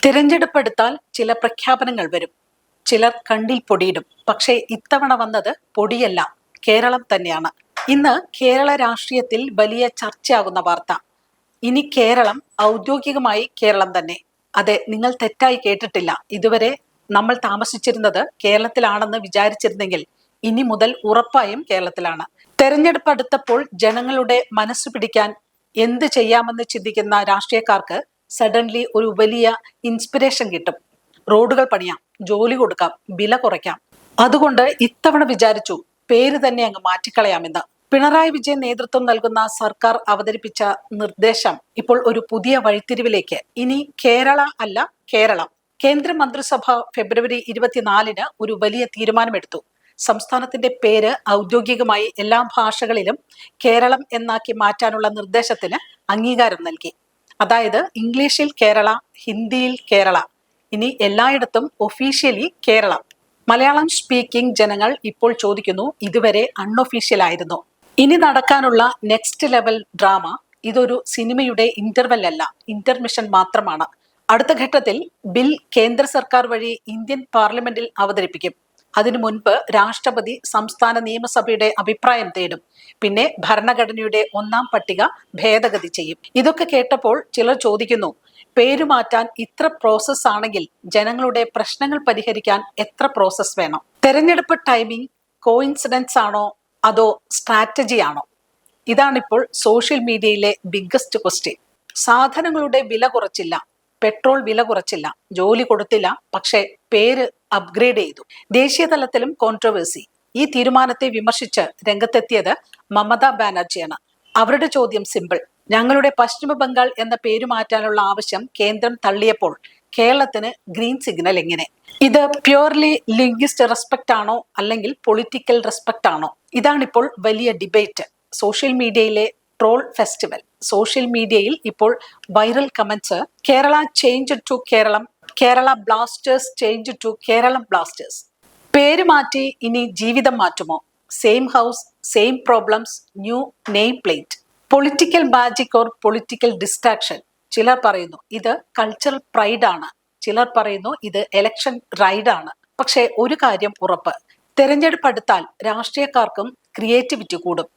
തിരഞ്ഞെടുപ്പെടുത്താൽ ചില പ്രഖ്യാപനങ്ങൾ വരും. ചിലർ കണ്ണിൽ പൊടിയിടും. പക്ഷേ ഇത്തവണ വന്നത് പൊടിയല്ല, കേരളം തന്നെയാണ്. ഇന്ന് കേരള രാഷ്ട്രീയത്തിൽ വലിയ ചർച്ചയാകുന്ന വാർത്ത. ഇനി കേരളം ഔദ്യോഗികമായി കേരളം തന്നെ. അതെ, നിങ്ങൾ തെറ്റായി കേട്ടിട്ടില്ല. ഇതുവരെ നമ്മൾ താമസിച്ചിരുന്നത് കേരളത്തിലാണെന്ന് വിചാരിച്ചിരുന്നെങ്കിൽ ഇനി മുതൽ ഉറപ്പായും കേരളത്തിലാണ്. തെരഞ്ഞെടുപ്പ് അടുത്തപ്പോൾ ജനങ്ങളുടെ മനസ്സ് പിടിക്കാൻ എന്ത് ചെയ്യാമെന്ന് ചിന്തിക്കുന്ന രാഷ്ട്രീയക്കാർക്ക് സഡൻലി ഒരു വലിയ ഇൻസ്പിറേഷൻ കിട്ടും. റോഡുകൾ പണിയാം, ജോലി കൊടുക്കാം, വില കുറയ്ക്കാം. അതുകൊണ്ട് ഇത്തവണ വിചാരിച്ചു പേര് തന്നെ അങ്ങ് മാറ്റിക്കളയാമെന്ന്. പിണറായി വിജയൻ നേതൃത്വം നൽകുന്ന സർക്കാർ അവതരിപ്പിച്ച നിർദ്ദേശം ഇപ്പോൾ ഒരു പുതിയ വഴിത്തിരിവിലേക്ക്. ഇനി കേരള അല്ല, കേരളം. കേന്ദ്ര മന്ത്രിസഭ ഫെബ്രുവരി 24 ഒരു വലിയ തീരുമാനമെടുത്തു. സംസ്ഥാനത്തിന്റെ പേര് ഔദ്യോഗികമായി എല്ലാ ഭാഷകളിലും കേരളം എന്നാക്കി മാറ്റാനുള്ള നിർദ്ദേശത്തിന് അംഗീകാരം നൽകി. അതായത് ഇംഗ്ലീഷിൽ കേരള, ഹിന്ദിയിൽ കേരള, ഇനി എല്ലായിടത്തും ഒഫീഷ്യലി കേരളം. മലയാളം സ്പീക്കിംഗ് ജനങ്ങൾ ഇപ്പോൾ ചോദിക്കുന്നു, ഇതുവരെ അൺഒഫീഷ്യൽ ആയിരുന്നു. ഇനി നടക്കാനുള്ള നെക്സ്റ്റ് ലെവൽ ഡ്രാമ ഇതൊരു സിനിമയുടെ ഇന്റർവെൽ അല്ല, ഇന്റർമിഷൻ മാത്രമാണ്. അടുത്ത ഘട്ടത്തിൽ ബിൽ കേന്ദ്ര സർക്കാർ വഴി ഇന്ത്യൻ പാർലമെന്റിൽ അവതരിപ്പിക്കും. അതിനു മുൻപ് രാഷ്ട്രപതി സംസ്ഥാന നിയമസഭയുടെ അഭിപ്രായം തേടും. പിന്നെ ഭരണഘടനയുടെ 1-ാം പട്ടിക ഭേദഗതി ചെയ്യും. ഇതൊക്കെ കേട്ടപ്പോൾ ചിലർ ചോദിക്കുന്നു, പേരുമാറ്റാൻ ഇത്ര പ്രോസസ് ആണെങ്കിൽ ജനങ്ങളുടെ പ്രശ്നങ്ങൾ പരിഹരിക്കാൻ എത്ര പ്രോസസ് വേണം? തെരഞ്ഞെടുപ്പ് ടൈമിംഗ് കോയിൻസിഡൻസ് ആണോ അതോ സ്ട്രാറ്റജി ആണോ? ഇതാണിപ്പോൾ സോഷ്യൽ മീഡിയയിലെ ബിഗ്ഗസ്റ്റ് ക്വസ്റ്റ്യൻ. സാധനങ്ങളുടെ വില കുറച്ചില്ല, പെട്രോൾ വില കുറച്ചില്ല, ജോലി കൊടുത്തില്ല, പക്ഷേ പേര് അപ്ഗ്രേഡ് ചെയ്തു. ദേശീയ തലത്തിലും കോൺട്രവേഴ്സി. ഈ തീരുമാനത്തെ വിമർശിച്ച് രംഗത്തെത്തിയത് മമതാ ബാനർജിയാണ്. അവരുടെ ചോദ്യം സിമ്പിൾ. ഞങ്ങളുടെ പശ്ചിമ ബംഗാൾ എന്ന പേര് മാറ്റാനുള്ള ആവശ്യം കേന്ദ്രം തള്ളിയപ്പോൾ കേരളത്തിന് ഗ്രീൻ സിഗ്നൽ എങ്ങനെ? ഇത് പ്യൂർലി ലിംഗ്വിസ്റ്റ് റെസ്പെക്ട് ആണോ അല്ലെങ്കിൽ പൊളിറ്റിക്കൽ റെസ്പെക്ട് ആണോ? ഇതാണിപ്പോൾ വലിയ ഡിബേറ്റ്. സോഷ്യൽ മീഡിയയിലെ ട്രോൾ ഫെസ്റ്റിവൽ. സോഷ്യൽ മീഡിയയിൽ ഇപ്പോൾ viral comments: Kerala change to Keralam, Kerala Blasters change to Keralam Blasters. പേര് മാറ്റി ഇനി ജീവിതം മാറ്റുമോ? Same house, same problems, new name plate. Political magic or political distraction. ചിലർ പറയുന്നു ഇത് കൾച്ചറൽ പ്രൈഡ് ആണ്, ചിലർ പറയുന്നു ഇത് എലക്ഷൻ റൈഡ് ആണ്. പക്ഷേ ഒരു കാര്യം ഉറപ്പ്, തെരഞ്ഞെടുപ്പ് അടുത്താൽ രാഷ്ട്രീയക്കാർക്കും ക്രിയേറ്റിവിറ്റി കൂടും.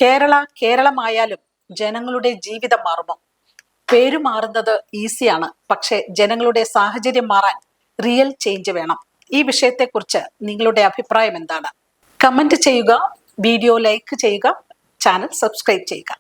കേരള കേരളമായാലും ജനങ്ങളുടെ ജീവിതം മാറുമോ? പേര് മാറുന്നത് ഈസിയാണ്, പക്ഷേ ജനങ്ങളുടെ സാഹചര്യം മാറാൻ റിയൽ ചേഞ്ച് വേണം. ഈ വിഷയത്തെക്കുറിച്ച് നിങ്ങളുടെ അഭിപ്രായം എന്താണ്? കമന്റ് ചെയ്യുക, വീഡിയോ ലൈക്ക് ചെയ്യുക, ചാനൽ സബ്സ്ക്രൈബ് ചെയ്യുക.